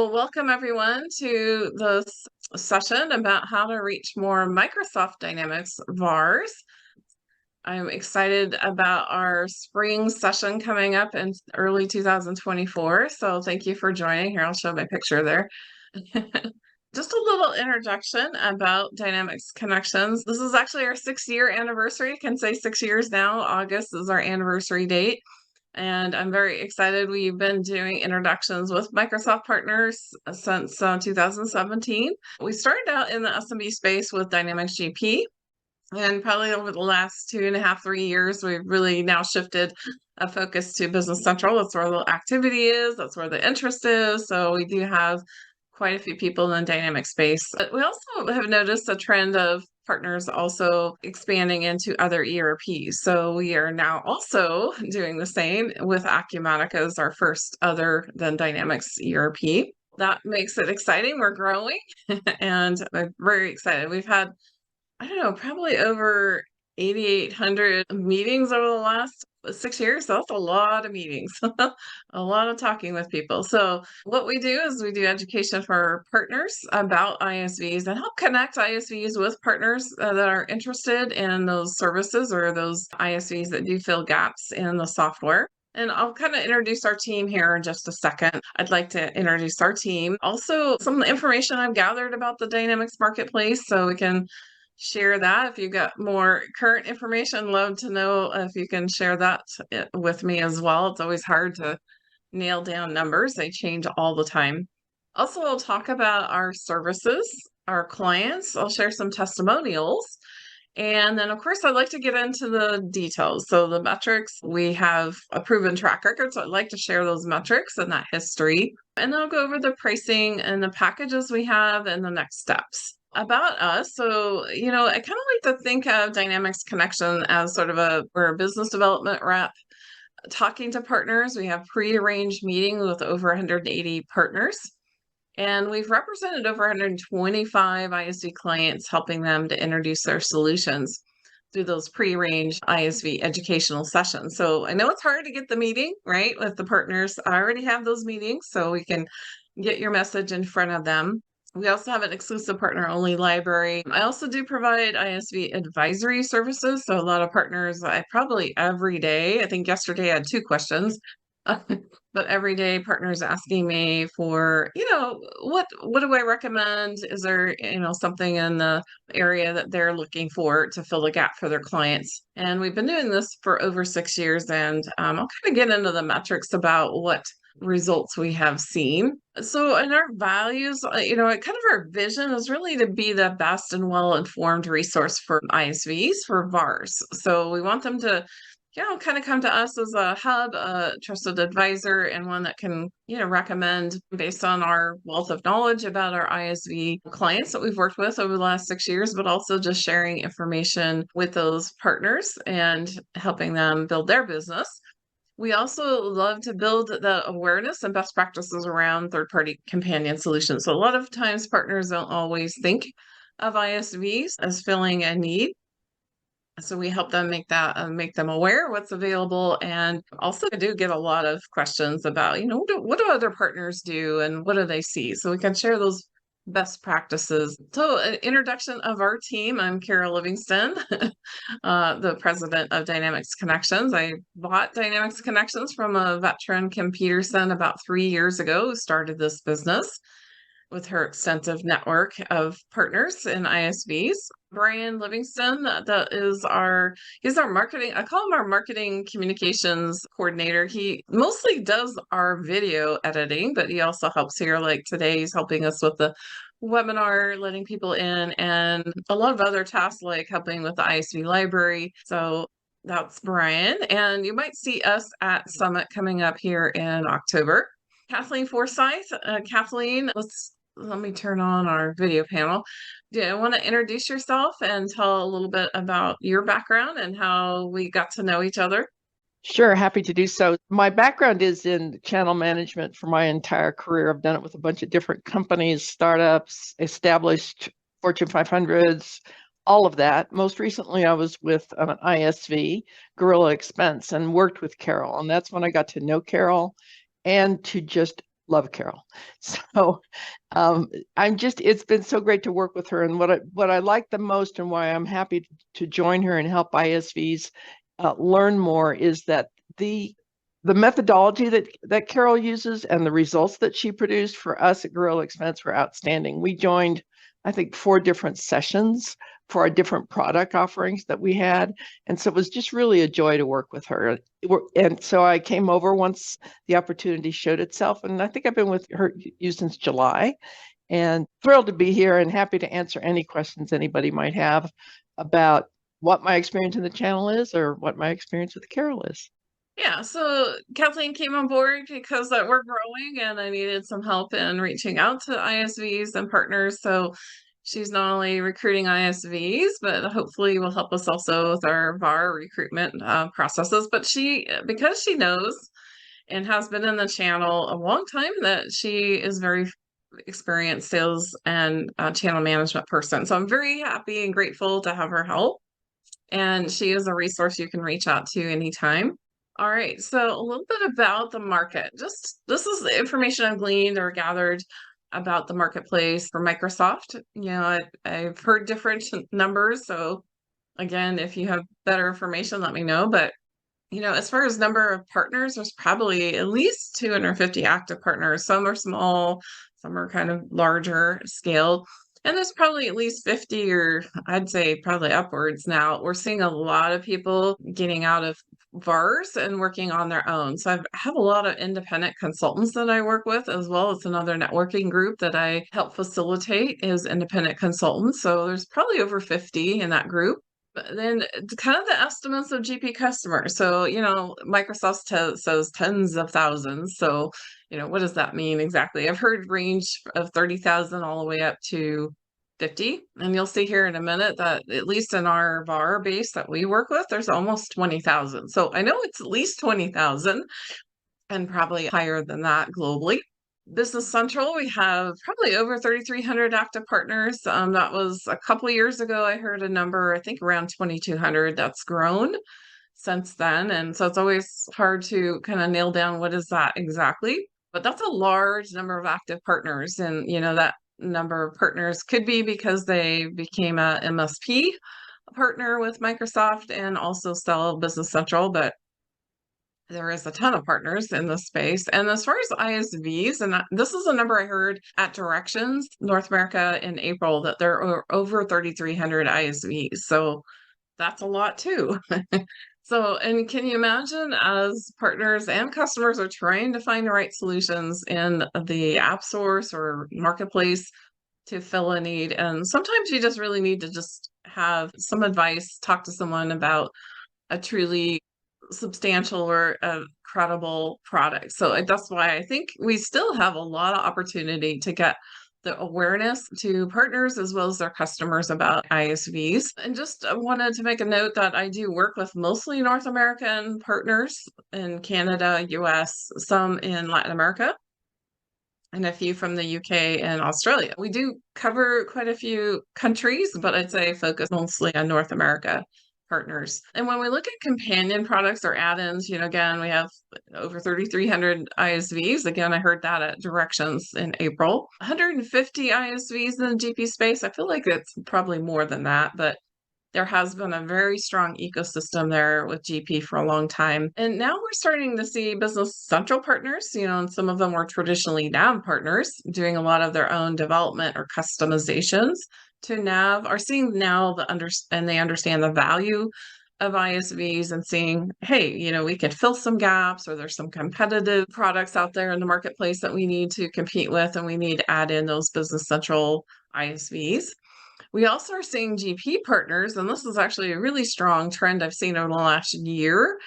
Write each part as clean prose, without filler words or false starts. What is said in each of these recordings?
So, welcome everyone to this session about how to reach more Microsoft Dynamics VARs. I'm excited about our spring session coming up in early 2024. So, thank you for joining. Here, I'll show my picture there. Just a little introduction about Dynamics Connections. This is actually our 6-year anniversary. I can say 6 years now. August is our anniversary date. And I'm very excited. We've been doing introductions with Microsoft partners since 2017. We started out in the SMB space with Dynamics GP, and probably over the last 2.5, 3 years, we've really now shifted a focus to Business Central. That's where the activity is, that's where the interest is. So we do have quite a few people in the dynamic space. But we also have noticed a trend of partners also expanding into other ERPs. So we are now also doing the same with Acumatica as our first other than Dynamics ERP. That makes it exciting. We're growing and I'm very excited. We've had, I don't know, probably over 8,800 meetings over the last 6 years. So that's a lot of meetings, a lot of talking with people. So what we do is we do education for partners about ISVs and help connect ISVs with partners that are interested in those services or those ISVs that do fill gaps in the software. And I'll kind of introduce our team here in just a second. I'd like to introduce our team. Also, some information I've gathered about the Dynamics marketplace so we can share that. If you got more current information, love to know if you can share that with me as well. It's always hard to nail down numbers. They change all the time. Also, I'll talk about our services, our clients. I'll share some testimonials. And then, of course, I'd like to get into the details. So the metrics, we have a proven track record. So I'd like to share those metrics and that history. And then I'll go over the pricing and the packages we have and the next steps. About us, so, I kind of like to think of Dynamics Connection as sort of we're a business development rep talking to partners. We have pre-arranged meetings with over 180 partners. And we've represented over 125 ISV clients, helping them to introduce their solutions through those pre-arranged ISV educational sessions. So I know it's hard to get the meeting, right, with the partners. I already have those meetings, so we can get your message in front of them. We also have an exclusive partner-only library. I also do provide ISV advisory services. So a lot of partners, I probably every day, I think yesterday I had 2 questions. But every day partners asking me for, what do I recommend? Is there, something in the area that they're looking for to fill the gap for their clients? And we've been doing this for over 6 years. And I'll kind of get into the metrics about what results we have seen. So in our values, kind of our vision is really to be the best and well-informed resource for ISVs, for VARs. So we want them to kind of come to us as a hub, a trusted advisor, and one that can, recommend based on our wealth of knowledge about our ISV clients that we've worked with over the last 6 years, but also just sharing information with those partners and helping them build their business. We also love to build the awareness and best practices around third-party companion solutions. So a lot of times partners don't always think of ISVs as filling a need. So we help them make them aware of what's available. And also I do get a lot of questions about, what do other partners do and what do they see? So we can share those best practices. So an introduction of our team. I'm Kara Livingston, the president of Dynamics Connections. I bought Dynamics Connections from a veteran, Kim Peterson, about 3 years ago, who started this business with her extensive network of partners and ISVs. Brian Livingston, he's our marketing, I call him our marketing communications coordinator. He mostly does our video editing, but he also helps here. Like today, he's helping us with the webinar, letting people in, and a lot of other tasks like helping with the ISV library. So that's Brian. And you might see us at Summit coming up here in October. Kathleen Forsyth. Kathleen, let me turn on our video panel. Do you want to introduce yourself and tell a little bit about your background and how we got to know each other? Sure, happy to do so. My background is in channel management for my entire career. I've done it with a bunch of different companies, startups, established Fortune 500s, all of that. Most recently, I was with an ISV, Gorilla Expense, and worked with Carol. And that's when I got to know Carol and to just love Carol. So it's been so great to work with her. And what I like the most and why I'm happy to join her and help ISVs learn more is that the methodology that Carol uses and the results that she produced for us at Gorilla Expense were outstanding. We joined, I think, 4 different sessions for our different product offerings that we had. And so it was just really a joy to work with her. And so I came over once the opportunity showed itself. And I think I've been with you since July, and thrilled to be here and happy to answer any questions anybody might have about what my experience in the channel is or what my experience with Carol is. Yeah, so Kathleen came on board because we're growing and I needed some help in reaching out to ISVs and partners. So she's not only recruiting ISVs, but hopefully will help us also with our VAR recruitment processes. But because she knows and has been in the channel a long time, that she is very experienced sales and channel management person. So I'm very happy and grateful to have her help. And she is a resource you can reach out to anytime. All right, so a little bit about the market. This is the information I've gleaned or gathered about the marketplace for Microsoft. I've heard different numbers. So again, if you have better information, let me know. But as far as number of partners, there's probably at least 250 active partners. Some are small, some are kind of larger scale. And there's probably at least 50, or I'd say probably upwards now. We're seeing a lot of people getting out of VARs and working on their own. So I have a lot of independent consultants that I work with, as well as another networking group that I help facilitate is independent consultants. So there's probably over 50 in that group. But then kind of the estimates of GP customers. So, Microsoft says tens of thousands. So, what does that mean exactly? I've heard range of 30,000 all the way up to 50. And you'll see here in a minute that at least in our VAR base that we work with, there's almost 20,000. So I know it's at least 20,000 and probably higher than that globally. Business Central, we have probably over 3,300 active partners. That was a couple of years ago. I heard a number, I think around 2,200. That's grown since then. And so it's always hard to kind of nail down what is that exactly. But that's a large number of active partners. And, that number of partners could be because they became a MSP partner with Microsoft and also sell Business Central. But there is a ton of partners in this space. And as far as ISVs, and this is a number I heard at Directions North America in April, that there are over 3,300 ISVs. So that's a lot too. So, and can you imagine as partners and customers are trying to find the right solutions in the app source or marketplace to fill a need? And sometimes you just really need to just have some advice, talk to someone about a truly substantial or a credible product. So that's why I think we still have a lot of opportunity to get the awareness to partners as well as their customers about ISVs. And just wanted to make a note that I do work with mostly North American partners in Canada, US, some in Latin America, and a few from the UK and Australia. We do cover quite a few countries, but I'd say focus mostly on North America partners. And when we look at companion products or add-ins, again, we have over 3,300 ISVs. Again, I heard that at Directions in April. 150 ISVs in the GP space. I feel like it's probably more than that, but there has been a very strong ecosystem there with GP for a long time. And now we're starting to see Business Central partners, and some of them were traditionally NAV partners doing a lot of their own development or customizations to NAV, are seeing now and they understand the value of ISVs and seeing, hey, we could fill some gaps, or there's some competitive products out there in the marketplace that we need to compete with, and we need to add in those Business Central ISVs. We also are seeing GP partners, and this is actually a really strong trend I've seen over the last year,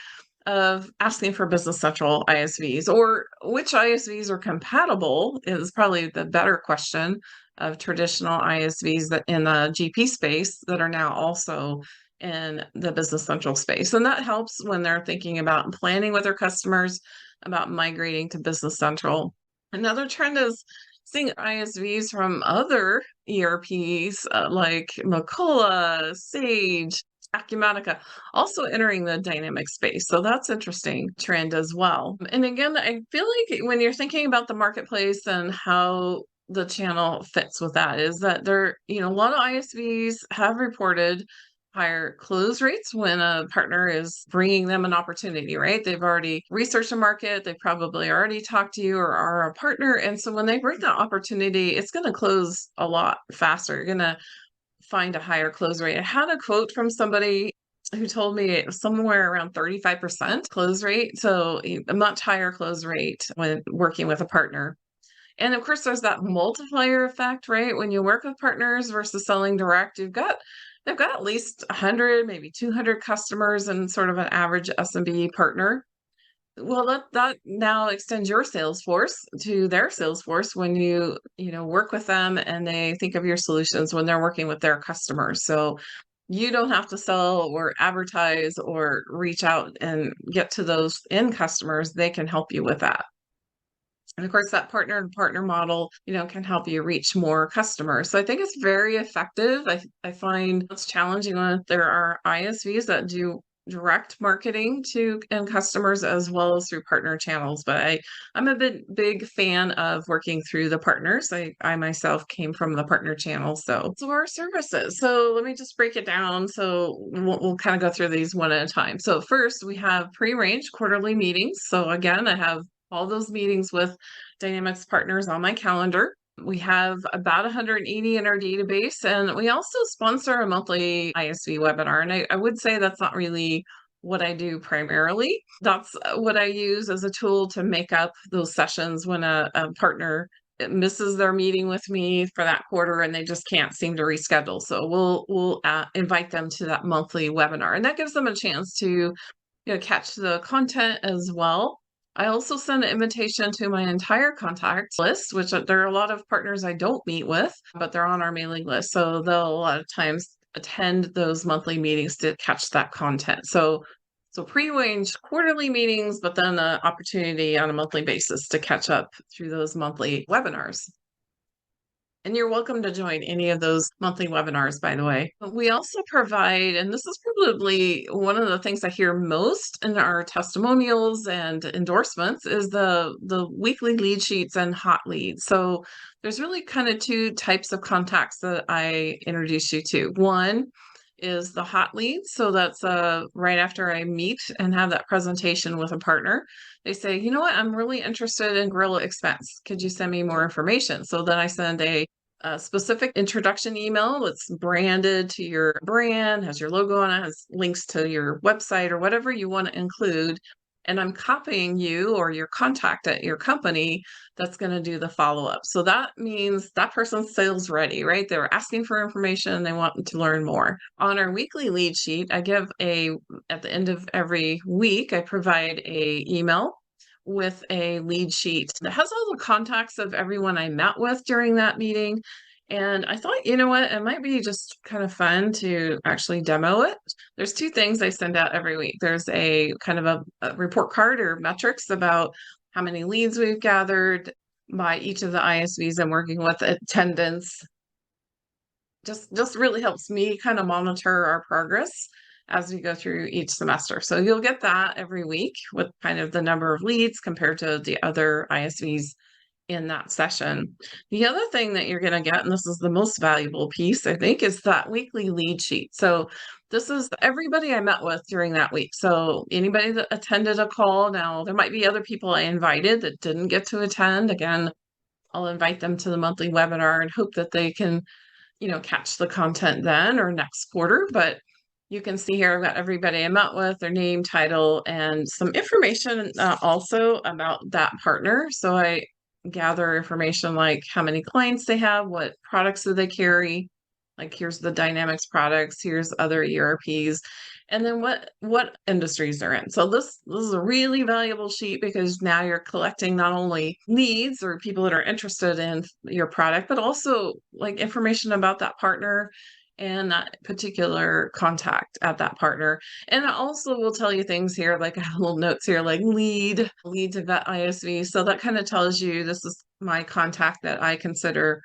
of asking for Business Central ISVs, or which ISVs are compatible is probably the better question, of traditional ISVs that in the GP space that are now also in the Business Central space. And that helps when they're thinking about planning with their customers about migrating to Business Central. Another trend is seeing ISVs from other ERPs like Macola, Sage, Acumatica also entering the dynamic space. So that's interesting trend as well. And again, I feel like when you're thinking about the marketplace and how the channel fits with that is that a lot of ISVs have reported higher close rates when a partner is bringing them an opportunity, right? They've already researched the market, they probably already talked to you or are a partner. And so when they bring that opportunity, it's going to close a lot faster. You're going to find a higher close rate. I had a quote from somebody who told me it was somewhere around 35% close rate. So a much higher close rate when working with a partner. And of course, there's that multiplier effect, right? When you work with partners versus selling direct, they've got at least 100, maybe 200 customers and sort of an average SMB partner. Well, that now extends your sales force to their sales force when you work with them and they think of your solutions when they're working with their customers. So you don't have to sell or advertise or reach out and get to those end customers. They can help you with that. And of course, that partner to partner model, can help you reach more customers. So I think it's very effective. I find it's challenging when there are ISVs that do direct marketing to end customers as well as through partner channels. But I'm a big fan of working through the partners. I myself came from the partner channel. So our services. So let me just break it down. So we'll kind of go through these one at a time. So first, we have pre-arranged quarterly meetings. So again, I have all those meetings with Dynamics partners on my calendar. We have about 180 in our database, and we also sponsor a monthly ISV webinar. And I would say that's not really what I do primarily. That's what I use as a tool to make up those sessions when a partner misses their meeting with me for that quarter and they just can't seem to reschedule. So we'll invite them to that monthly webinar, and that gives them a chance to catch the content as well. I also send an invitation to my entire contact list, which there are a lot of partners I don't meet with, but they're on our mailing list. So they'll a lot of times attend those monthly meetings to catch that content. So pre-arranged quarterly meetings, but then an opportunity on a monthly basis to catch up through those monthly webinars. And you're welcome to join any of those monthly webinars, by the way. But we also provide, and this is probably one of the things I hear most in our testimonials and endorsements, is the weekly lead sheets and hot leads. So there's really kind of two types of contacts that I introduce you to. One is the hot leads. So that's right after I meet and have that presentation with a partner. They say, you know what, I'm really interested in Gorilla Expense. Could you send me more information? So then I send a specific introduction email that's branded to your brand, has your logo on it, has links to your website or whatever you want to include. And I'm copying you or your contact at your company that's going to do the follow-up. So that means that person's sales ready, right? They're asking for information, they want to learn more. On our weekly lead sheet, at the end of every week, I provide a email with a lead sheet that has all the contacts of everyone I met with during that meeting. And I thought, you know what, it might be just kind of fun to actually demo it. There's two things I send out every week. There's a kind of a report card or metrics about how many leads we've gathered by each of the ISVs I'm working with, attendance. Just really helps me kind of monitor our progress as we go through each semester. So you'll get that every week with kind of the number of leads compared to the other ISVs in that session. The other thing that you're going to get, and this is the most valuable piece, I think, is that weekly lead sheet. So this is everybody I met with during that week. So anybody that attended a call, now there might be other people I invited that didn't get to attend. Again, I'll invite them to the monthly webinar and hope that they can catch the content then or next quarter. But you can see here, I've got everybody I met with, their name, title, and some information also about that partner. So I gather information like how many clients they have, what products do they carry, like here's the Dynamics products, here's other ERPs, and then what industries they're in. So this is a really valuable sheet because now you're collecting not only leads or people that are interested in your product, but also like information about that partner and that particular contact at that partner. And it also will tell you things here, like I have little notes here, like leads of that ISV. So that kind of tells you this is my contact that I consider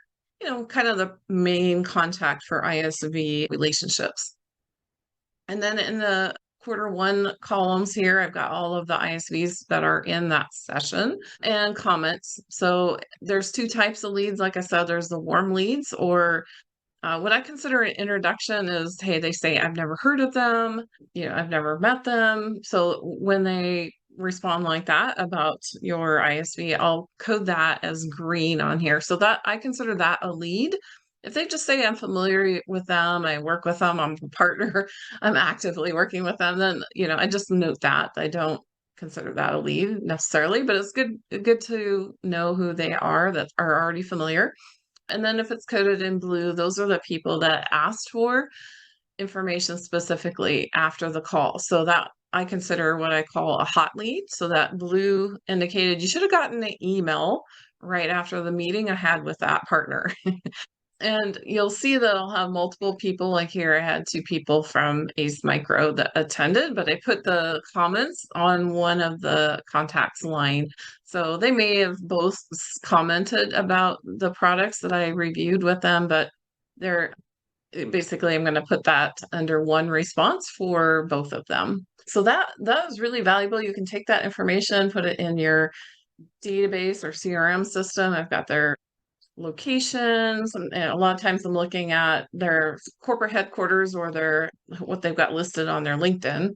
kind of the main contact for ISV relationships. And then in the Q1 columns here, I've got all of the ISVs that are in that session and comments. So there's two types of leads. Like I said, there's the warm leads, or what I consider an introduction is, hey, they say, I've never heard of them, I've never met them. So when they respond like that about your ISV, I'll code that as green on here. So that I consider that a lead. If they just say I'm familiar with them, I work with them, I'm a partner, I'm actively working with them, then I just note that. I don't consider that a lead necessarily, but it's good to know who they are that are already familiar. And then if it's coded in blue, those are the people that asked for information specifically after the call. So that I consider what I call a hot lead. So that blue indicated you should have gotten an email right after the meeting I had with that partner. And you'll see that I'll have multiple people. Like here, I had 2 people from Ace Micro that attended, but I put the comments on one of the contacts line. So they may have both commented about the products that I reviewed with them, but they're basically, I'm going to put that under one response for both of them. So that is really valuable. You can take that information, put it in your database or CRM system. I've got their locations, and a lot of times I'm looking at their corporate headquarters or what they've got listed on their LinkedIn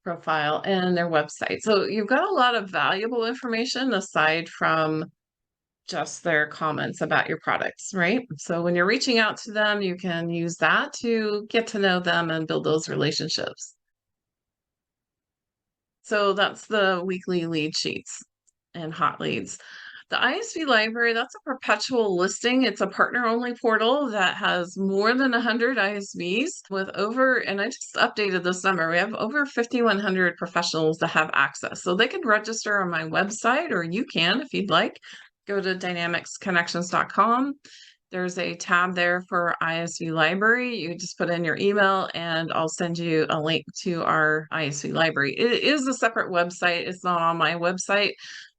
profile and their website. So you've got a lot of valuable information aside from just their comments about your products, right? So when you're reaching out to them, you can use that to get to know them and build those relationships. So that's the weekly lead sheets and hot leads. The ISV library, that's a perpetual listing. It's a partner-only portal that has more than 100 ISVs with and I just updated this number. We have over 5,100 professionals that have access. So they can register on my website, or you can if you'd like. Go to dynamicsconnections.com. There's a tab there for ISV library. You just put in your email and I'll send you a link to our ISV library. It is a separate website. It's not on my website,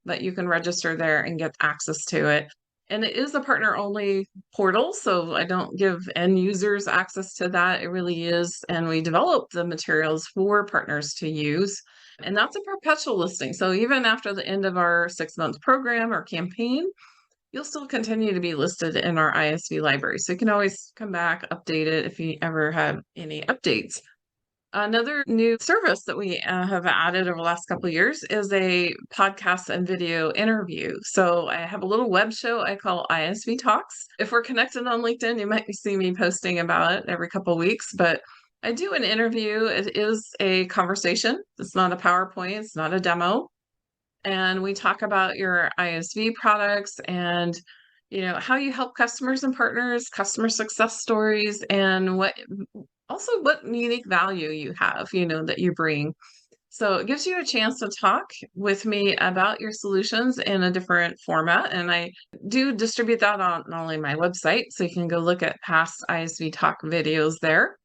but you can register there and get access to it. And it is a partner only portal, so I don't give end users access to that. It really is. And we develop the materials for partners to use. And that's a perpetual listing. So even after the end of our 6-month program or campaign, you'll still continue to be listed in our ISV library. So you can always come back, update it if you ever have any updates. Another new service that we have added over the last couple of years is a podcast and video interview. So I have a little web show I call ISV Talks. If we're connected on LinkedIn, you might see me posting about it every couple of weeks, but I do an interview. It is a conversation. It's not a PowerPoint. It's not a demo. And we talk about your ISV products and how you help customers and partners, customer success stories, and what unique value you have, that you bring. So it gives you a chance to talk with me about your solutions in a different format. And I do distribute that on not only my website, so you can go look at past ISV Talk videos there,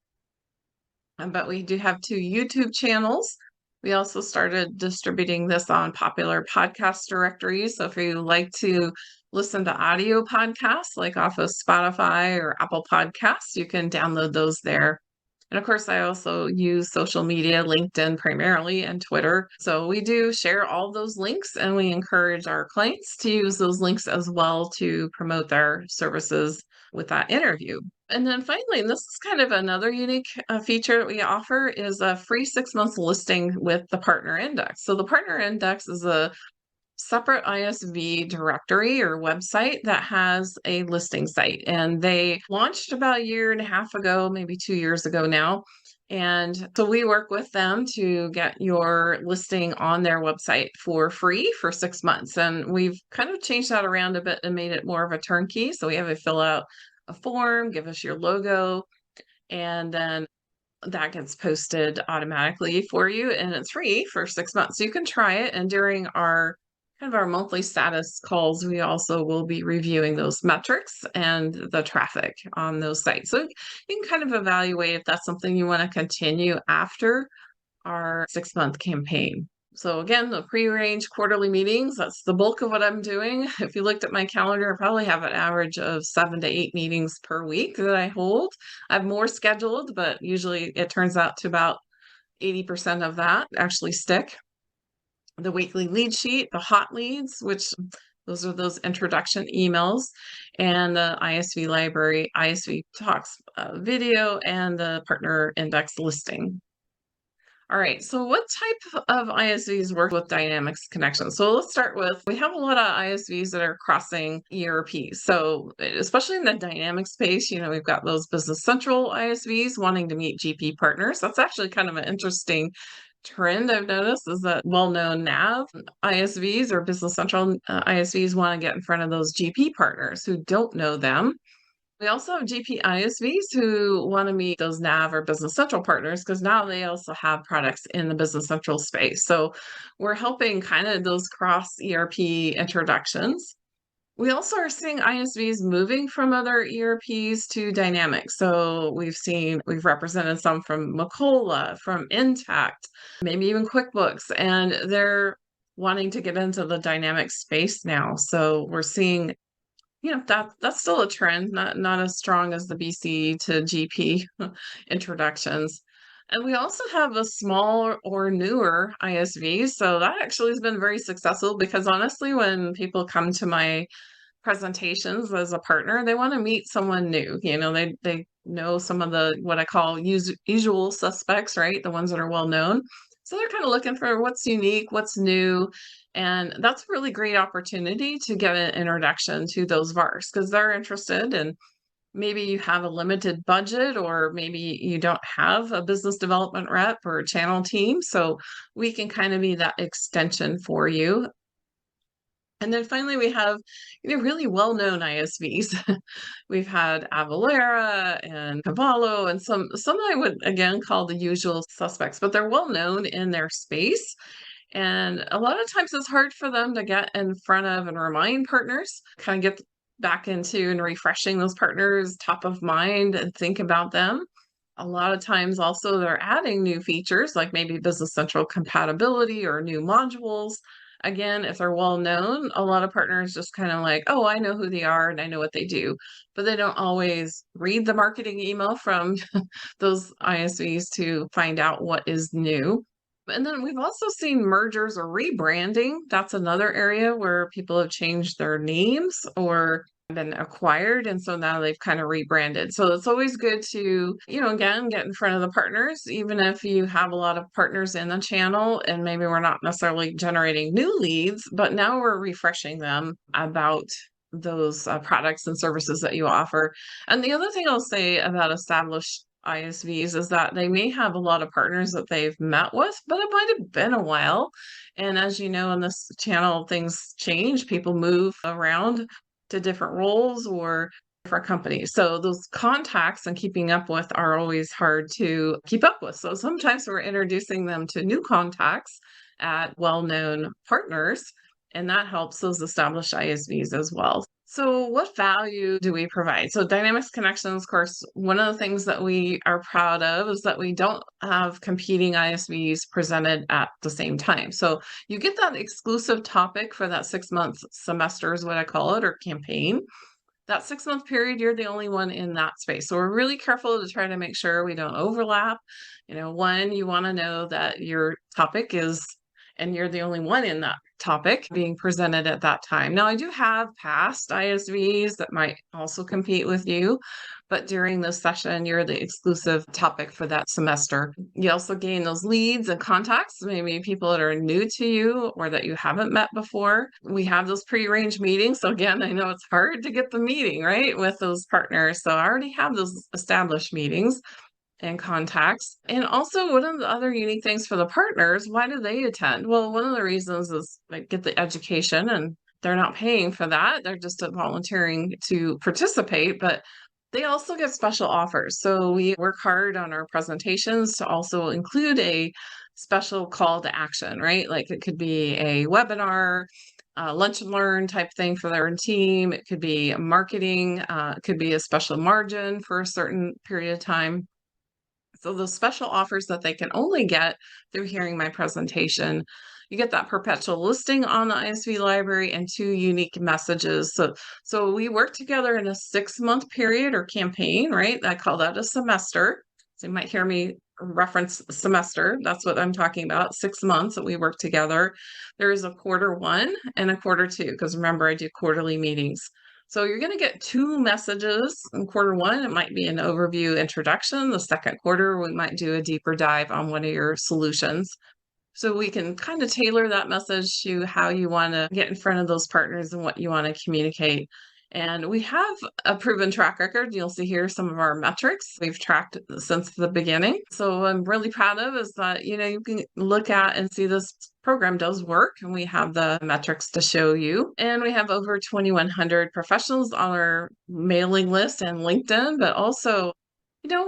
but we do have 2 YouTube channels. We also started distributing this on popular podcast directories. So if you like to listen to audio podcasts, like off of Spotify or Apple Podcasts, you can download those there. And of course, I also use social media, LinkedIn primarily, and Twitter. So we do share all those links, and we encourage our clients to use those links as well to promote their services with that interview. And then finally, and this is kind of another unique feature that we offer, is a free 6-month listing with the Partner Index. So the Partner Index is a separate ISV directory or website that has a listing site. And they launched about a year and a half ago, maybe 2 years ago now. And so we work with them to get your listing on their website for free for 6 months. And we've kind of changed that around a bit and made it more of a turnkey. So we have to fill out a form, give us your logo, and then that gets posted automatically for you, and it's free for 6 months. So you can try it. And during our monthly status calls, we also will be reviewing those metrics and the traffic on those sites. So you can kind of evaluate if that's something you want to continue after our 6-month campaign. So again, the pre-arranged quarterly meetings, that's the bulk of what I'm doing. If you looked at my calendar, I probably have an average of 7 to 8 meetings per week that I hold. I have more scheduled, but usually it turns out to about 80% of that actually stick. The weekly lead sheet, the hot leads, which those are those introduction emails, and the ISV library, ISV talks video, and the partner index listing. All right, so what type of ISVs work with Dynamics connections? So let's start with, we have a lot of ISVs that are crossing ERPs. So especially in the Dynamics space, we've got those Business Central ISVs wanting to meet GP partners. That's actually kind of an interesting trend I've noticed, is that well-known NAV ISVs or Business Central ISVs want to get in front of those GP partners who don't know them. We also have GP ISVs who want to meet those NAV or Business Central partners because now they also have products in the Business Central space. So we're helping kind of those cross ERP introductions. We also are seeing ISVs moving from other ERPs to Dynamics. So we've represented some from Macola, from Intact, maybe even QuickBooks, and they're wanting to get into the Dynamics space now. So we're seeing that's still a trend, not as strong as the BC to GP introductions. And we also have a small or newer ISV. So that actually has been very successful because honestly, when people come to my presentations as a partner, they want to meet someone new. They know some of the what I call usual suspects, right? The ones that are well known. So they're kind of looking for what's unique, what's new. And that's a really great opportunity to get an introduction to those VARs because they're interested, and maybe you have a limited budget, or maybe you don't have a business development rep or a channel team. So we can kind of be that extension for you. And then finally, we have really well-known ISVs. We've had Avalara and Cavallo and some I would again call the usual suspects, but they're well-known in their space. And a lot of times it's hard for them to get in front of and remind partners, kind of get back into and refreshing those partners top of mind and think about them. A lot of times also they're adding new features like maybe Business Central compatibility or new modules. Again, if they're well known, a lot of partners just kind of like, oh, I know who they are and I know what they do, but they don't always read the marketing email from those ISVs to find out what is new. And then we've also seen mergers or rebranding. That's another area where people have changed their names or been acquired. And so now they've kind of rebranded. So it's always good to, again, get in front of the partners, even if you have a lot of partners in the channel and maybe we're not necessarily generating new leads, but now we're refreshing them about those products and services that you offer. And the other thing I'll say about established ISVs is that they may have a lot of partners that they've met with, but it might have been a while. And as you know, in this channel, things change. People move around to different roles or different companies. So those contacts and keeping up with are always hard to keep up with. So sometimes we're introducing them to new contacts at well-known partners, and that helps those established ISVs as well. So what value do we provide? So Dynamics Connections, of course, one of the things that we are proud of is that we don't have competing ISVs presented at the same time. So you get that exclusive topic for that 6-month semester is what I call it, or campaign. That 6-month period, you're the only one in that space. So we're really careful to try to make sure we don't overlap. One, you want to know that your topic is, and you're the only one in that topic being presented at that time. Now, I do have past ISVs that might also compete with you, but during this session, you're the exclusive topic for that semester. You also gain those leads and contacts, maybe people that are new to you or that you haven't met before. We have those pre-arranged meetings. So again, I know it's hard to get the meeting, right, with those partners. So I already have those established meetings and contacts. And also, one of the other unique things for the partners, why do they attend? Well, one of the reasons is like get the education, and they're not paying for that. They're just volunteering to participate, but they also get special offers. So we work hard on our presentations to also include a special call to action, right? Like it could be a webinar, lunch and learn type thing for their team. It could be marketing. It could be a special margin for a certain period of time. So those special offers that they can only get through hearing my presentation, you get that perpetual listing on the ISV library and 2 unique messages. So we work together in a 6-month period or campaign, right? I call that a semester. So you might hear me reference semester. That's what I'm talking about. 6 months that we work together. There is a quarter one and a quarter two, because remember, I do quarterly meetings. So you're going to get 2 messages in quarter one. It might be an overview introduction. The second quarter, we might do a deeper dive on one of your solutions. So we can kind of tailor that message to how you want to get in front of those partners and what you want to communicate. And we have a proven track record. You'll see here some of our metrics we've tracked since the beginning. So I'm really proud of is that, you can look at and see this program does work, and we have the metrics to show you. And we have over 2,100 professionals on our mailing list and LinkedIn, but also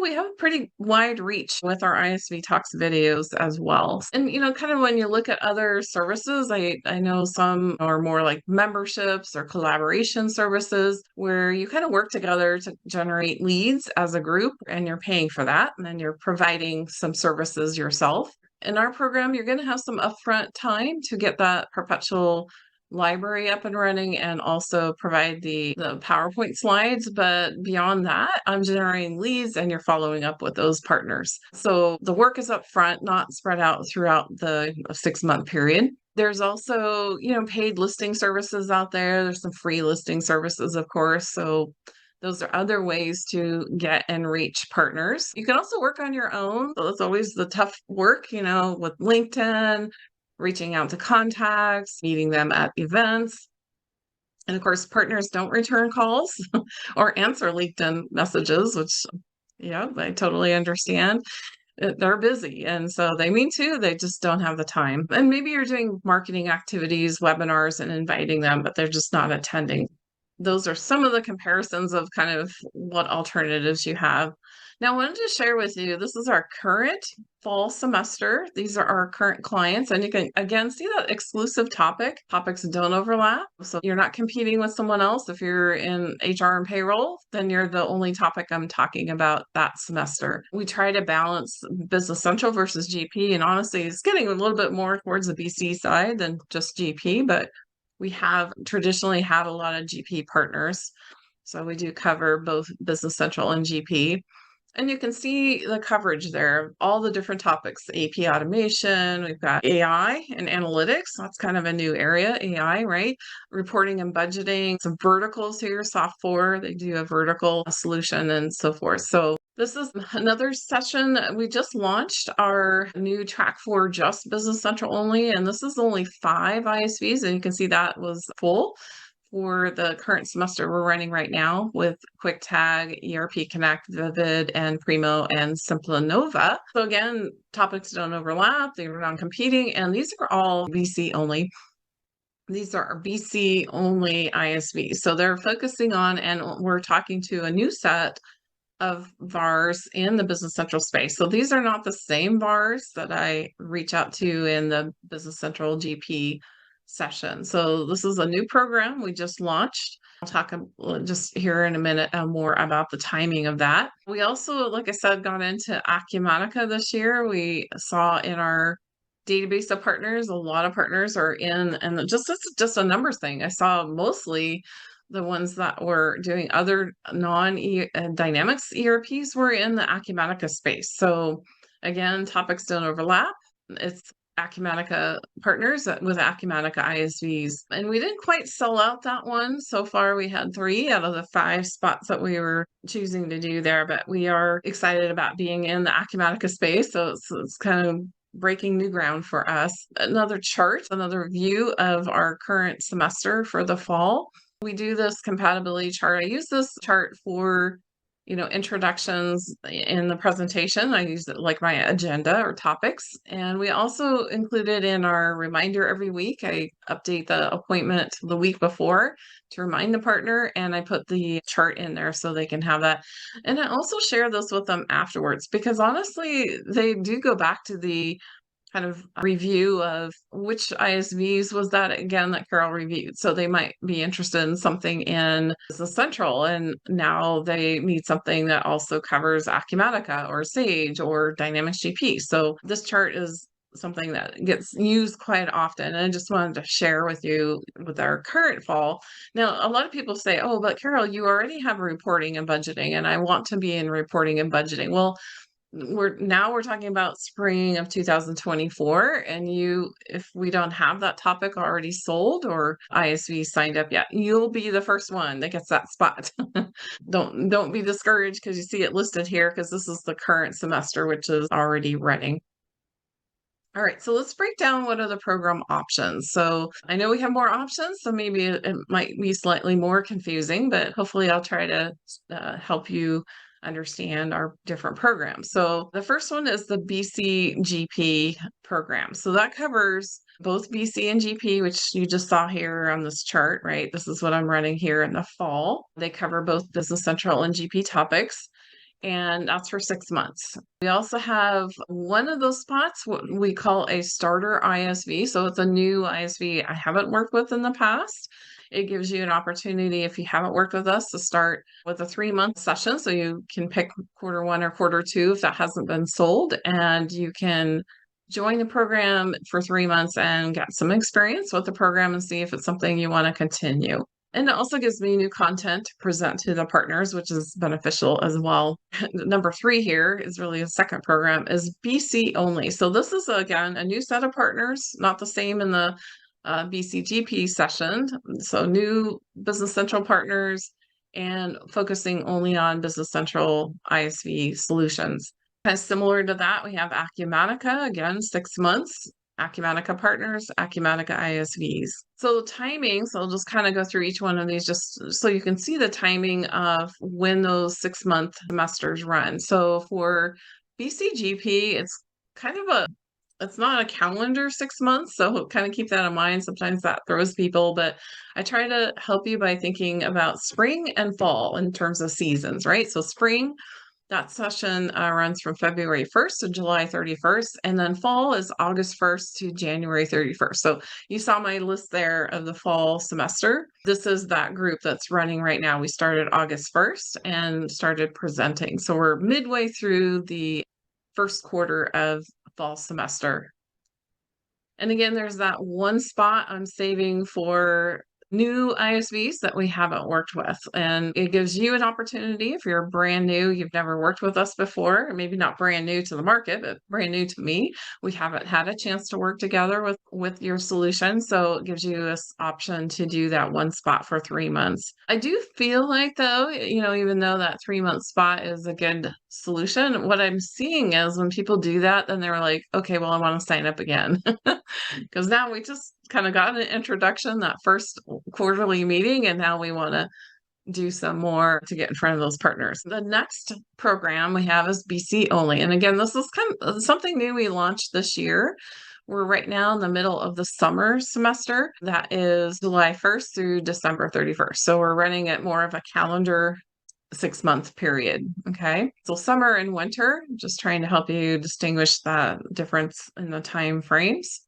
we have a pretty wide reach with our ISV Talks videos as well. And, kind of when you look at other services, I know some are more like memberships or collaboration services where you kind of work together to generate leads as a group, and you're paying for that. And then you're providing some services yourself. In our program, you're going to have some upfront time to get that perpetual library up and running and also provide the PowerPoint slides. But beyond that, I'm generating leads and you're following up with those partners. So the work is up front, not spread out throughout the 6-month period. There's also, paid listing services out there. There's some free listing services, of course. So those are other ways to get and reach partners. You can also work on your own. So that's always the tough work, with LinkedIn, reaching out to contacts, meeting them at events. And of course, partners don't return calls or answer LinkedIn messages, which, I totally understand. They're busy. And so they mean to, they just don't have the time. And maybe you're doing marketing activities, webinars, and inviting them, but they're just not attending. Those are some of the comparisons of kind of what alternatives you have. Now, I wanted to share with you, this is our current fall semester. These are our current clients, and you can, again, see that exclusive topic. Topics don't overlap, so you're not competing with someone else. If you're in HR and payroll, then you're the only topic I'm talking about that semester. We try to balance Business Central versus GP, and honestly, it's getting a little bit more towards the BC side than just GP, but we have traditionally had a lot of GP partners. So we do cover both Business Central and GP. And you can see the coverage there, all the different topics, AP automation, we've got AI and analytics. That's kind of a new area, AI, right? Reporting and budgeting, some verticals here, Soft4, they do a vertical solution and so forth. So this is another session. We just launched our new track for just Business Central only, and this is only 5 ISVs, and you can see that was full for the current semester we're running right now with QuickTag, ERP Connect, Vivid, and Primo, and Simplinova. So again, topics don't overlap, they're non-competing, and these are all BC only. These are BC only ISVs. So they're focusing on, and we're talking to a new set of VARs in the Business Central space. So these are not the same VARs that I reach out to in the Business Central GP session. So this is a new program we just launched. I'll talk just here in a minute more about the timing of that. We also, like I said, got into Acumatica this year. We saw in our database of partners, a lot of partners are in, and it's just a numbers thing. I saw mostly the ones that were doing other non-Dynamics ERPs were in the Acumatica space. So again, topics don't overlap. It's Acumatica partners with Acumatica ISVs. And we didn't quite sell out that one. So far, we had 3 out of the 5 spots that we were choosing to do there, but we are excited about being in the Acumatica space. So it's kind of breaking new ground for us. Another chart, another view of our current semester for the fall. We do this compatibility chart. I use this chart for introductions in the presentation. I use it like my agenda or topics. And we also include it in our reminder every week. I update the appointment the week before to remind the partner, and I put the chart in there so they can have that. And I also share this with them afterwards, because honestly, they do go back to the kind of review of which ISVs was that again that Carol reviewed. So they might be interested in something in Business Central, and now they need something that also covers Acumatica or Sage or Dynamics GP. So this chart is something that gets used quite often. And I just wanted to share with you with our current fall. Now, a lot of people say, oh, but Carol, you already have reporting and budgeting, and I want to be in reporting and budgeting. Well, we're talking about spring of 2024, and if we don't have that topic already sold or ISV signed up yet, you'll be the first one that gets that spot. Don't be discouraged because you see it listed here, because this is the current semester, which is already running. All right, so let's break down what are the program options. So I know we have more options, so maybe it might be slightly more confusing, but hopefully I'll try to help you understand our different programs. So the first one is the BCGP program. So that covers both BC and GP, which you just saw here on this chart, right? This is what I'm running here in the fall. They cover both Business Central and GP topics, and that's for 6 months. We also have one of those spots, what we call a starter ISV. So it's a new ISV I haven't worked with in the past. It gives you an opportunity, if you haven't worked with us, to start with a 3-month session. So you can pick quarter 1 or quarter 2 if that hasn't been sold, and you can join the program for 3 months and get some experience with the program and see if it's something you want to continue. And it also gives me new content to present to the partners, which is beneficial as well. Number 3 here is really a second program, is BC only. So this is, again, a new set of partners, not the same in the BCGP session. So new Business Central partners and focusing only on Business Central ISV solutions. Kind of similar to that, we have Acumatica, again, 6 months. Acumatica partners, Acumatica ISVs. So timing, so I'll just kind of go through each one of these just so you can see the timing of when those 6-month semesters run. So for BCGP, it's kind of it's not a calendar 6 months, so kind of keep that in mind. Sometimes that throws people, but I try to help you by thinking about spring and fall in terms of seasons, right? So spring, that session runs from February 1st to July 31st, and then fall is August 1st to January 31st. So you saw my list there of the fall semester. This is that group that's running right now. We started August 1st and started presenting. So we're midway through the first quarter of fall semester. And again, there's that one spot I'm saving for new ISVs that we haven't worked with. And it gives you an opportunity, if you're brand new, you've never worked with us before, maybe not brand new to the market, but brand new to me. We haven't had a chance to work together with your solution. So it gives you this option to do that one spot for 3 months. I do feel like, though, even though that 3-month spot is a good solution, what I'm seeing is when people do that, then they're like, okay, well, I want to sign up again. Because now we just kind of got an introduction, that first quarterly meeting, and now we want to do some more to get in front of those partners. The next program we have is BC only. And again, this is kind of something new we launched this year. We're right now in the middle of the summer semester. That is July 1st through December 31st. So we're running at more of a calendar 6-month period. Okay. So summer and winter, just trying to help you distinguish the difference in the time frames.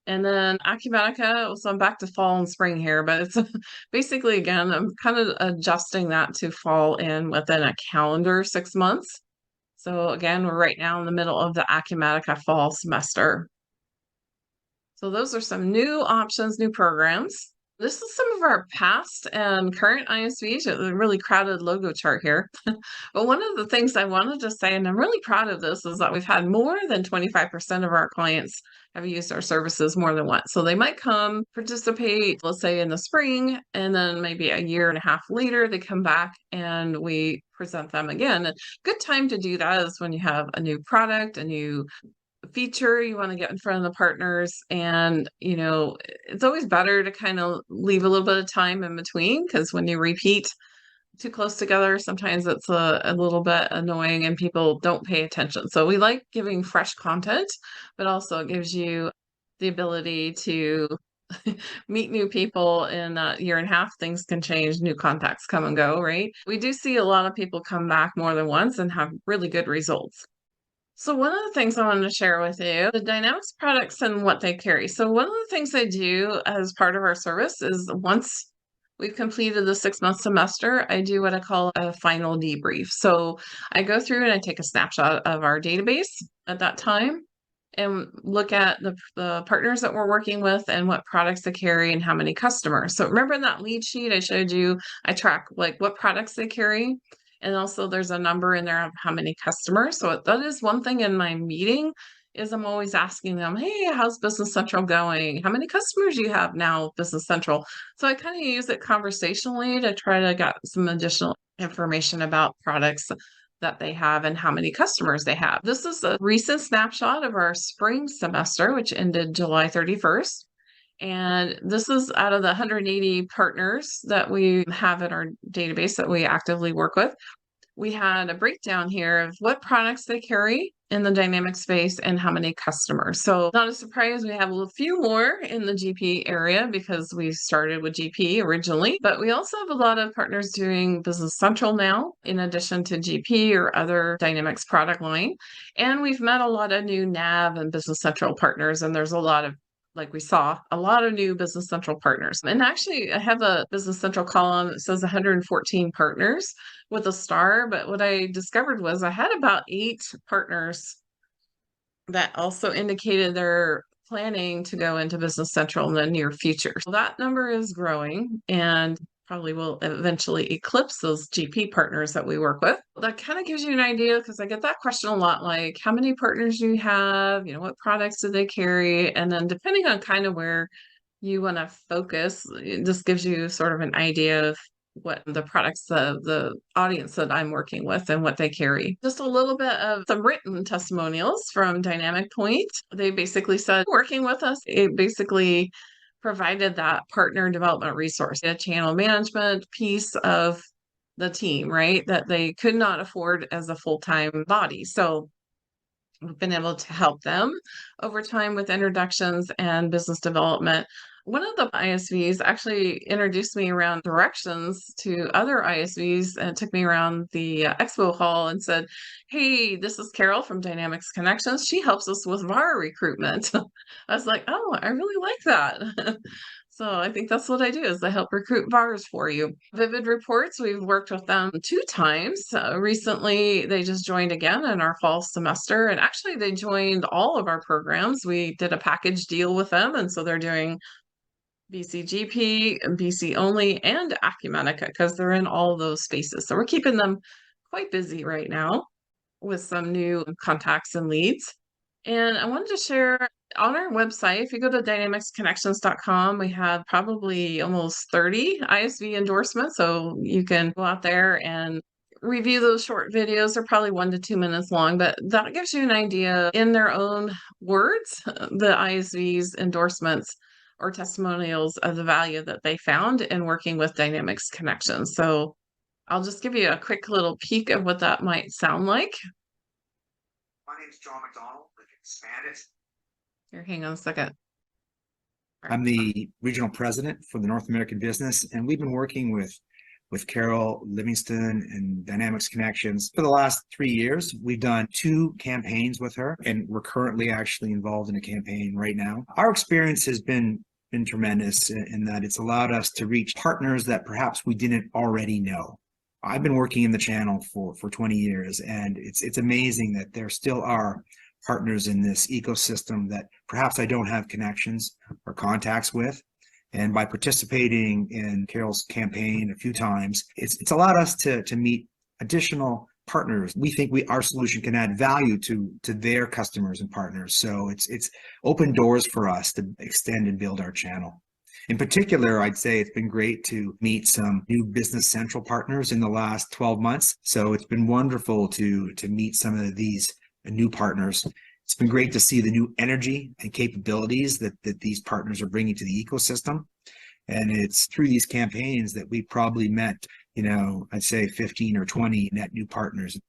And then Acumatica, so I'm back to fall and spring here, but it's basically, again, I'm kind of adjusting that to fall in within a calendar 6 months. So again, we're right now in the middle of the Acumatica fall semester. So those are some new options, new programs. This is some of our past and current ISVs, a really crowded logo chart here. But one of the things I wanted to say, and I'm really proud of this, is that we've had more than 25% of our clients have used our services more than once. So they might come participate, let's say in the spring, and then maybe a year and a half later, they come back and we present them again. A good time to do that is when you have a new product, a new feature you want to get in front of the partners. And it's always better to kind of leave a little bit of time in between, because when you repeat too close together, sometimes it's a little bit annoying and people don't pay attention. So we like giving fresh content, but also it gives you the ability to meet new people in a year and a half. Things can change, new contacts come and go, right? We do see a lot of people come back more than once and have really good results. So one of the things I wanted to share with you, the Dynamics products and what they carry. So one of the things I do as part of our service is, once we've completed the 6-month semester, I do what I call a final debrief. So I go through and I take a snapshot of our database at that time and look at the partners that we're working with and what products they carry and how many customers. So remember that lead sheet I showed you, I track like what products they carry. And also there's a number in there of how many customers. So that is one thing in my meeting is I'm always asking them, hey, how's Business Central going? How many customers do you have now with Business Central? So I kind of use it conversationally to try to get some additional information about products that they have and how many customers they have. This is a recent snapshot of our spring semester, which ended July 31st. And this is out of the 180 partners that we have in our database that we actively work with. We had a breakdown here of what products they carry in the dynamic space and how many customers. So not a surprise, we have a few more in the GP area because we started with GP originally, but we also have a lot of partners doing Business Central now, in addition to GP or other Dynamics product line. And we've met a lot of new NAV and Business Central partners, and there's a lot of like we saw a lot of new Business Central partners. And actually, I have a Business Central column that says 114 partners with a star. But what I discovered was I had about 8 partners that also indicated they're planning to go into Business Central in the near future. So that number is growing and probably will eventually eclipse those GP partners that we work with. That kind of gives you an idea because I get that question a lot, like how many partners do you have? You know, what products do they carry? And then depending on kind of where you want to focus, this gives you sort of an idea of what the products, the audience that I'm working with and what they carry. Just a little bit of some written testimonials from Dynamic Point. They basically said working with us, it basically provided that partner development resource, a channel management piece of the team, right? That they could not afford as a full-time body. So we've been able to help them over time with introductions and business development. One of the ISVs actually introduced me around directions to other ISVs and took me around the expo hall and said, hey, this is Carol from Dynamics Connections. She helps us with VAR recruitment. I was like, oh, I really like that. So I think that's what I do is I help recruit VARs for you. Vivid Reports, we've worked with them 2 times. Recently, they just joined again in our fall semester. And actually, they joined all of our programs. We did a package deal with them. And so they're doing BCGP, BC only, and Acumatica because they're in all those spaces. So we're keeping them quite busy right now with some new contacts and leads. And I wanted to share on our website, if you go to dynamicsconnections.com, we have probably almost 30 ISV endorsements. So you can go out there and review those short videos. They're probably 1 to 2 minutes long, but that gives you an idea in their own words, the ISV's endorsements or testimonials of the value that they found in working with Dynamics Connections. So I'll just give you a quick little peek of what that might sound like. My name is John McDonald. I can expand it. Here, hang on a second. I'm the regional president for the North American business, and we've been working with Carol, Livingston, and Dynamics Connections for the last 3 years. We've done 2 campaigns with her, and we're currently actually involved in a campaign right now. Our experience has been tremendous in that it's allowed us to reach partners that perhaps we didn't already know. I've been working in the channel for 20 years, and it's amazing that there still are partners in this ecosystem that perhaps I don't have connections or contacts with. And by participating in Carol's campaign a few times, it's allowed us to meet additional partners. We think our solution can add value to their customers and partners. So it's opened doors for us to extend and build our channel. In particular, I'd say it's been great to meet some new Business Central partners in the last 12 months. So it's been wonderful to meet some of these new partners. It's been great to see the new energy and capabilities that these partners are bringing to the ecosystem. And it's through these campaigns that we probably met, I'd say 15 or 20 net new partners.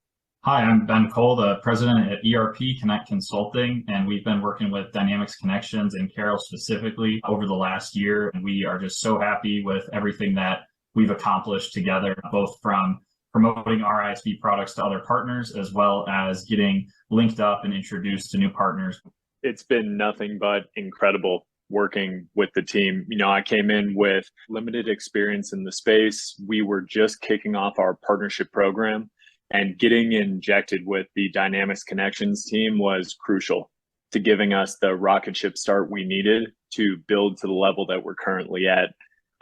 Hi, I'm Ben Cole, the president at ERP Connect Consulting, and we've been working with Dynamics Connections and Carol specifically over the last year. And we are just so happy with everything that we've accomplished together, both from promoting our ISV products to other partners, as well as getting linked up and introduced to new partners. It's been nothing but incredible working with the team. I came in with limited experience in the space. We were just kicking off our partnership program, and getting injected with the Dynamics Connections team was crucial to giving us the rocket ship start we needed to build to the level that we're currently at.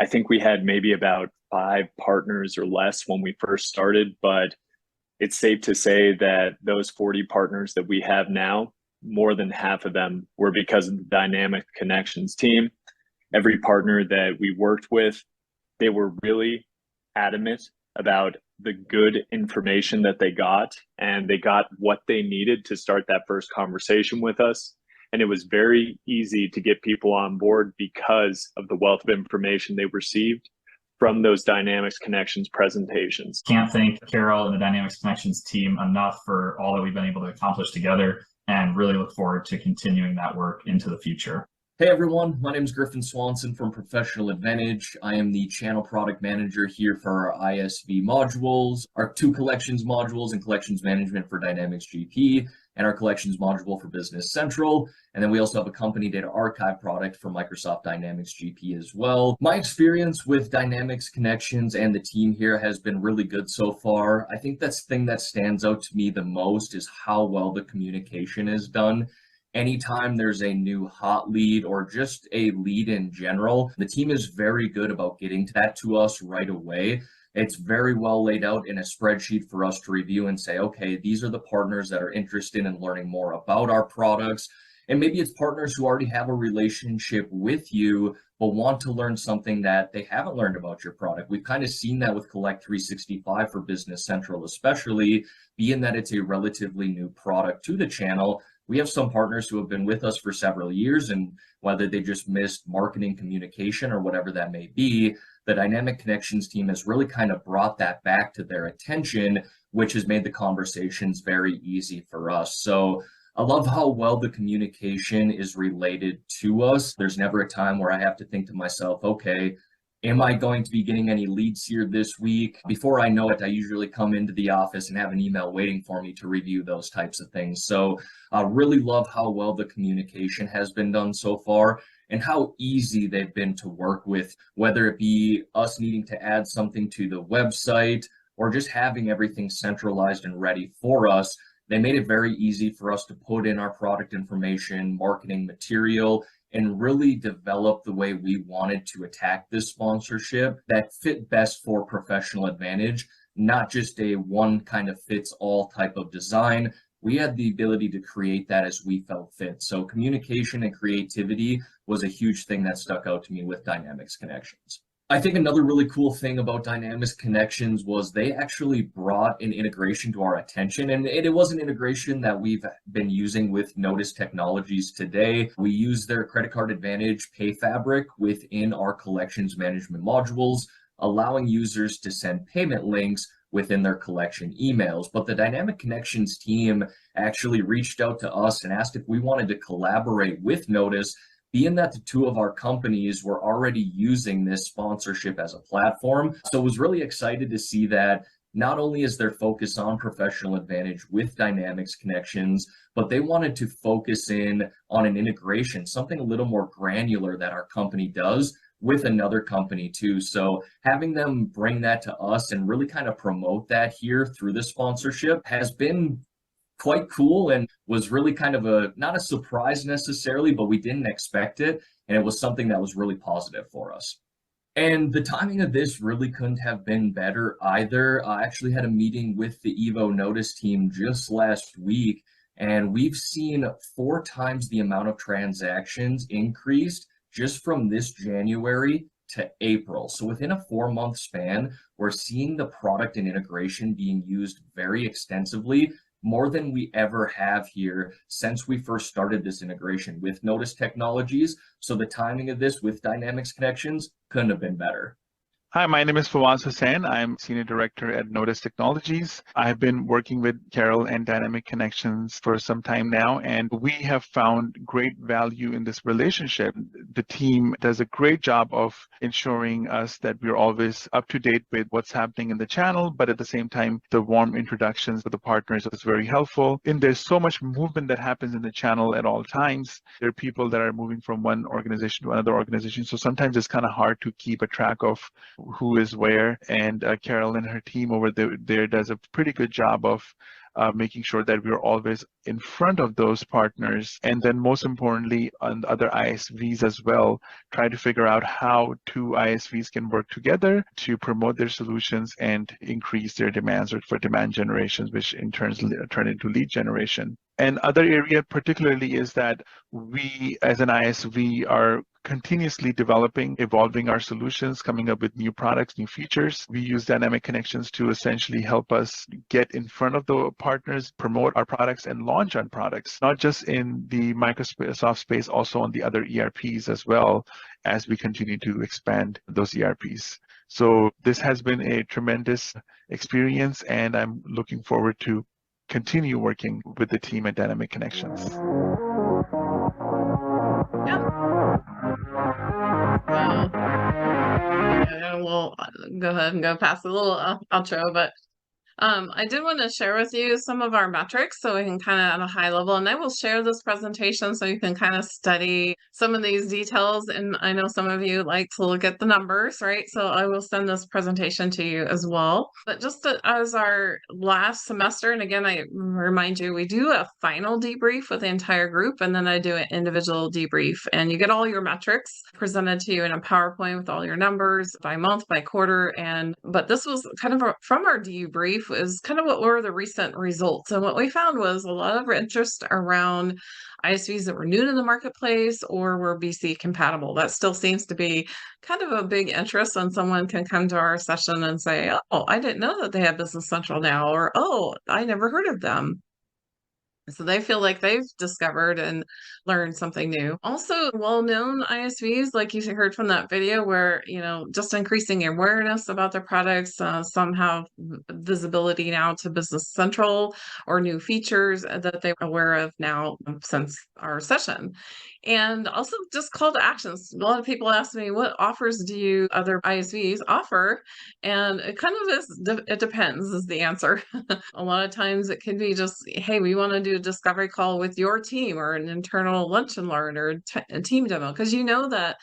I think we had maybe about 5 partners or less when we first started, but it's safe to say that those 40 partners that we have now, more than half of them were because of the Dynamic Connections team. Every partner that we worked with, they were really adamant about the good information that they got, and they got what they needed to start that first conversation with us. And it was very easy to get people on board because of the wealth of information they received from those Dynamics Connections presentations. Can't thank Carol and the Dynamics Connections team enough for all that we've been able to accomplish together, and really look forward to continuing that work into the future. Hey everyone, my name is Griffin Swanson from Professional Advantage. I am the channel product manager here for our ISV modules, our 2 collections modules and collections management for Dynamics GP, and our collections module for Business Central. And then we also have a company data archive product for Microsoft Dynamics GP as well. My experience with Dynamics Connections and the team here has been really good so far. I think that's the thing that stands out to me the most is how well the communication is done. Anytime there's a new hot lead or just a lead in general, the team is very good about getting that to us right away. It's very well laid out in a spreadsheet for us to review and say, okay, these are the partners that are interested in learning more about our products. And maybe it's partners who already have a relationship with you, but want to learn something that they haven't learned about your product. We've kind of seen that with Collect 365 for Business Central, especially being that it's a relatively new product to the channel. We have some partners who have been with us for several years, and whether they just missed marketing communication or whatever that may be, the Dynamic Connections team has really kind of brought that back to their attention, which has made the conversations very easy for us. So I love how well the communication is related to us. There's never a time where I have to think to myself, okay, am I going to be getting any leads here this week? Before I know it, I usually come into the office and have an email waiting for me to review those types of things. So I really love how well the communication has been done so far and how easy they've been to work with, whether it be us needing to add something to the website or just having everything centralized and ready for us. They made it very easy for us to put in our product information, marketing material, and really develop the way we wanted to attack this sponsorship that fit best for Professional Advantage, not just a one kind of fits all type of design. We had the ability to create that as we felt fit. So communication and creativity was a huge thing that stuck out to me with Dynamics Connections. I think another really cool thing about Dynamics Connections was they actually brought an integration to our attention, and it was an integration that we've been using with Notice Technologies today. We use their Credit Card Advantage Pay Fabric within our collections management modules, allowing users to send payment links within their collection emails. But the Dynamic Connections team actually reached out to us and asked if we wanted to collaborate with Notice, being that the 2 of our companies were already using this sponsorship as a platform. So I was really excited to see that not only is their focus on Professional Advantage with Dynamics Connections, but they wanted to focus in on an integration, something a little more granular that our company does with another company too. So having them bring that to us and really kind of promote that here through the sponsorship has been quite cool and was really kind of not a surprise necessarily, but we didn't expect it. And it was something that was really positive for us. And the timing of this really couldn't have been better either. I actually had a meeting with the Evo Notice team just last week, and we've seen 4 times the amount of transactions increased just from this January to April. So within a 4-month span, we're seeing the product and integration being used very extensively, more than we ever have here since we first started this integration with Notice Technologies. So the timing of this with Dynamics Connections couldn't have been better. Hi, my name is Fawaz Hussain. I'm Senior Director at Notice Technologies. I've been working with Carol and Dynamic Connections for some time now, and we have found great value in this relationship. The team does a great job of ensuring us that we're always up to date with what's happening in the channel, but at the same time, the warm introductions with the partners is very helpful. And there's so much movement that happens in the channel at all times. There are people that are moving from one organization to another organization, so sometimes it's kind of hard to keep a track of who is where. And Carol and her team over there does a pretty good job of making sure that we're always in front of those partners. And then most importantly, on other ISVs as well, try to figure out how two ISVs can work together to promote their solutions and increase their demands or for demand generations, which in turn turn into lead generation. And other area particularly is that we as an ISV are continuously developing, evolving our solutions, coming up with new products, new features. We use dynamic connections to essentially help us get in front of the partners, promote our products, and launch on products, not just in the Microsoft space, also on the other ERPs as well as we continue to expand those ERPs. So this has been a tremendous experience, and I'm looking forward to continue working with the team at Dynamic Connections. We'll go ahead and go past a little outro, but I did want to share with you some of our metrics so we can kind of at a high level, and I will share this presentation so you can kind of study some of these details. And I know some of you like to look at the numbers, right? So I will send this presentation to you as well. But just as our last semester, and again, I remind you, we do a final debrief with the entire group, and then I do an individual debrief, and you get all your metrics presented to you in a PowerPoint with all your numbers by month, by quarter. But this was kind of from our debrief is kind of what were the recent results. And what we found was a lot of interest around ISVs that were new to the marketplace or were BC compatible. That still seems to be kind of a big interest, and someone can come to our session and say, oh, I didn't know that they have Business Central now, or oh, I never heard of them. So they feel like they've discovered and learned something new. Also, well-known ISVs, like you heard from that video, where, just increasing awareness about their products. Some have visibility now to Business Central or new features that they're aware of now since our session. And also just call to actions. A lot of people ask me, what offers do you other ISVs offer? And it kind of is, it depends is the answer. A lot of times it can be just, hey, we want to do a discovery call with your team, or an internal lunch and learn, or a team demo. Because you know that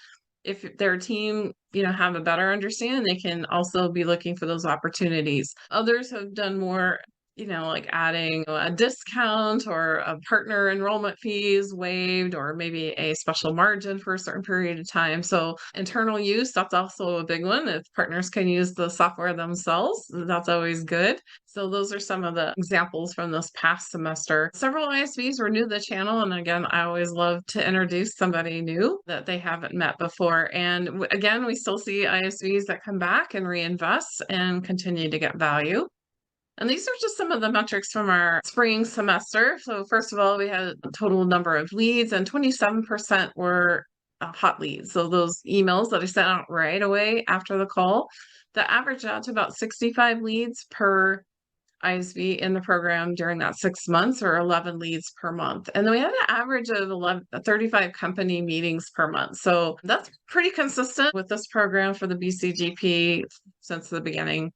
if their team, have a better understanding, they can also be looking for those opportunities. Others have done more, like adding a discount or a partner enrollment fees waived, or maybe a special margin for a certain period of time. So internal use, that's also a big one. If partners can use the software themselves, that's always good. So those are some of the examples from this past semester. Several ISVs were new to the channel. And again, I always love to introduce somebody new that they haven't met before. And again, we still see ISVs that come back and reinvest and continue to get value. And these are just some of the metrics from our spring semester. So first of all, we had a total number of leads, and 27% were hot leads. So those emails that I sent out right away after the call, that averaged out to about 65 leads per ISV in the program during that 6 months, or 11 leads per month. And then we had an average of 35 company meetings per month. So that's pretty consistent with this program for the BCGP since the beginning.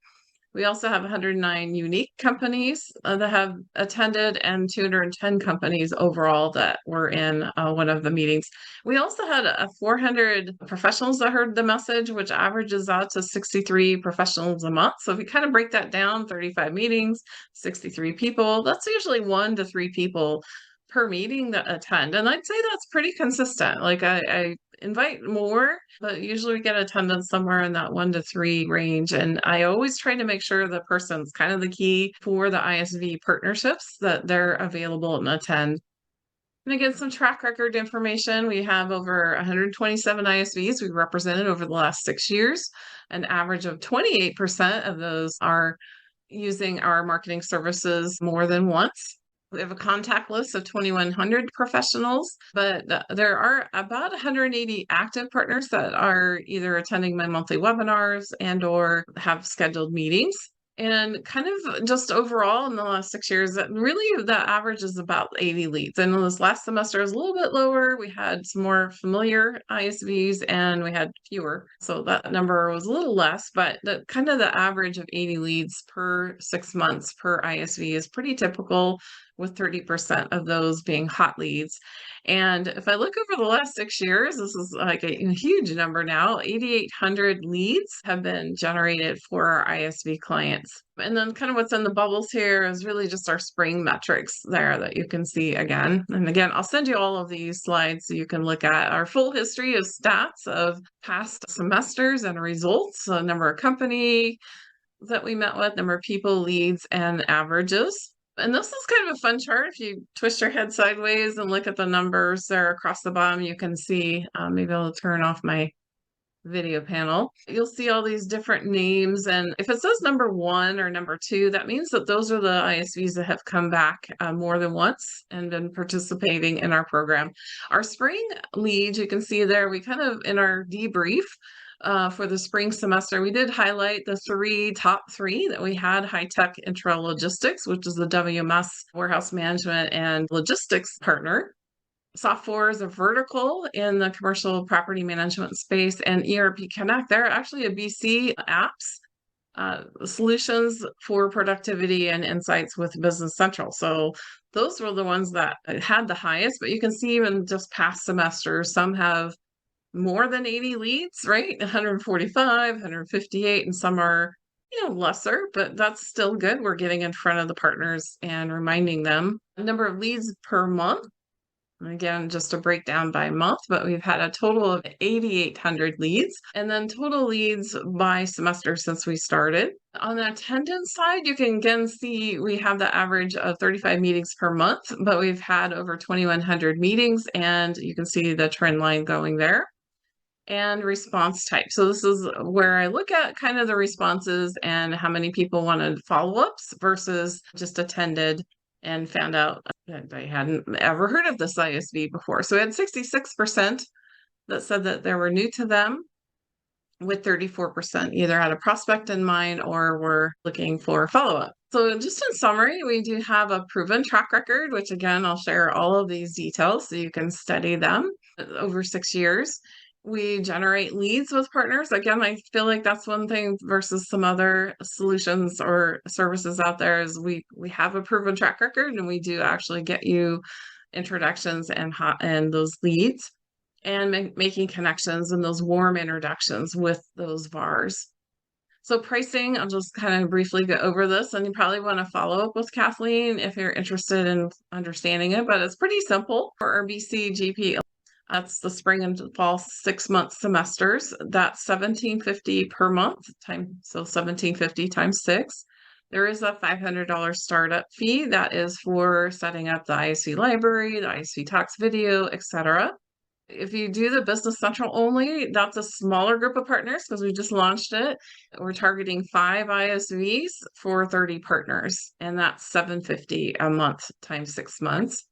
We also have 109 unique companies that have attended, and 210 companies overall that were in one of the meetings. We also had 400 professionals that heard the message, which averages out to 63 professionals a month. So if we kind of break that down, 35 meetings, 63 people, that's usually 1 to 3 people per meeting that attend. And I'd say that's pretty consistent. Like I invite more, but usually we get attendance somewhere in that 1 to 3 range. And I always try to make sure the person's kind of the key for the ISV partnerships, that they're available and attend. And again, some track record information. We have over 127 ISVs we represented over the last 6 years. An average of 28% of those are using our marketing services more than once. We have a contact list of 2,100 professionals, but there are about 180 active partners that are either attending my monthly webinars and or have scheduled meetings. And kind of just overall in the last 6 years, that really the average is about 80 leads. I know this last semester was a little bit lower. We had some more familiar ISVs and we had fewer. So that number was a little less, but the average of 80 leads per 6 months per ISV is pretty typical with 30% of those being hot leads. And if I look over the last 6 years, this is like a huge number now. 8,800 leads have been generated for our ISV clients. And then kind of what's in the bubbles here is really just our spring metrics there that you can see again. And again, I'll send you all of these slides so you can look at our full history of stats of past semesters and results, the number of company that we met with, number of people, leads, and averages. And this is kind of a fun chart. If you twist your head sideways and look at the numbers there across the bottom, you can see, maybe I'll turn off my video panel. You'll see all these different names. And if it says number 1 or number 2, that means that those are the ISVs that have come back more than once and been participating in our program. Our spring leads, you can see there, we kind of, in our debrief, for the spring semester, we did highlight the top three that we had: high-tech intralogistics, which is the WMS warehouse management and logistics partner. Software is a vertical in the commercial property management space, and ERP Connect. They're actually a BC apps, solutions for productivity and insights with Business Central. So those were the ones that had the highest, but you can see even just past semesters, some have more than 80 leads, right? 145, 158, and some are, lesser, but that's still good. We're getting in front of the partners and reminding them. The number of leads per month, again, just a breakdown by month, but we've had a total of 8,800 leads, and then total leads by semester since we started. On the attendance side, you can again see we have the average of 35 meetings per month, but we've had over 2,100 meetings, and you can see the trend line going there. And response type. So this is where I look at kind of the responses and how many people wanted follow-ups versus just attended and found out that they hadn't ever heard of this ISV before. So we had 66% that said that they were new to them, with 34% either had a prospect in mind or were looking for follow-up. So just in summary, we do have a proven track record, which again, I'll share all of these details so you can study them over 6 years. We generate leads with partners. Again, I feel like that's one thing versus some other solutions or services out there is we have a proven track record, and we do actually get you introductions and those leads, and making connections and those warm introductions with those VARs. So pricing, I'll just kind of briefly go over this, and you probably want to follow up with Kathleen if you're interested in understanding it, but it's pretty simple. For our BC GP, that's the spring and fall 6-month semesters. That's $1,750 per month, so $1,750 times 6. There is a $500 startup fee that is for setting up the ISV library, the ISV Talks video, etc. If you do the Business Central only, that's a smaller group of partners because we just launched it. We're targeting 5 ISVs for 30 partners, and that's $750 a month times 6 months.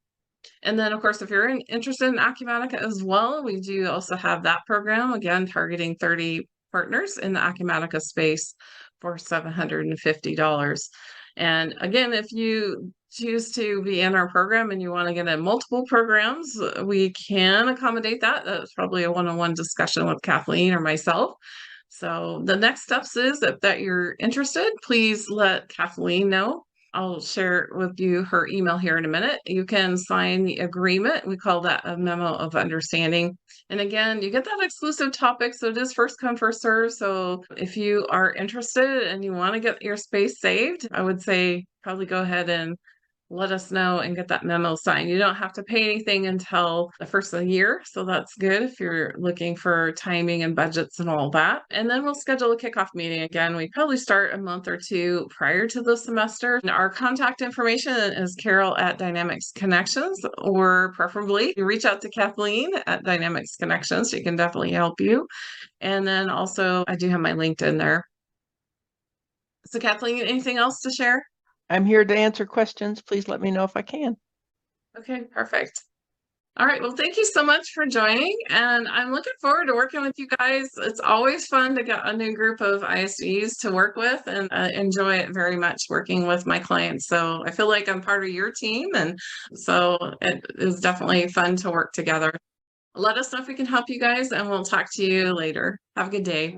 And then, of course, if you're interested in Acumatica as well, we do also have that program, again, targeting 30 partners in the Acumatica space for $750. And again, if you choose to be in our program and you want to get in multiple programs, we can accommodate that. That's probably a one-on-one discussion with Kathleen or myself. So the next steps is that you're interested, please let Kathleen know. I'll share with you her email here in a minute. You can sign the agreement. We call that a memo of understanding. And again, you get that exclusive topic. So it is first come, first serve. So if you are interested and you want to get your space saved, I would say probably go ahead and let us know and get that memo signed. You don't have to pay anything until the first of the year. So that's good if you're looking for timing and budgets and all that. And then we'll schedule a kickoff meeting again. We probably start a month or 2 prior to the semester. And our contact information is Carol at Dynamics Connections, or preferably you reach out to Kathleen at Dynamics Connections. She can definitely help you. And then also I do have my LinkedIn there. So Kathleen, anything else to share? I'm here to answer questions. Please let me know if I can. Okay, perfect. All right. Well, thank you so much for joining. And I'm looking forward to working with you guys. It's always fun to get a new group of ISVs to work with, and enjoy it very much working with my clients. So I feel like I'm part of your team. And so it is definitely fun to work together. Let us know if we can help you guys, and we'll talk to you later. Have a good day.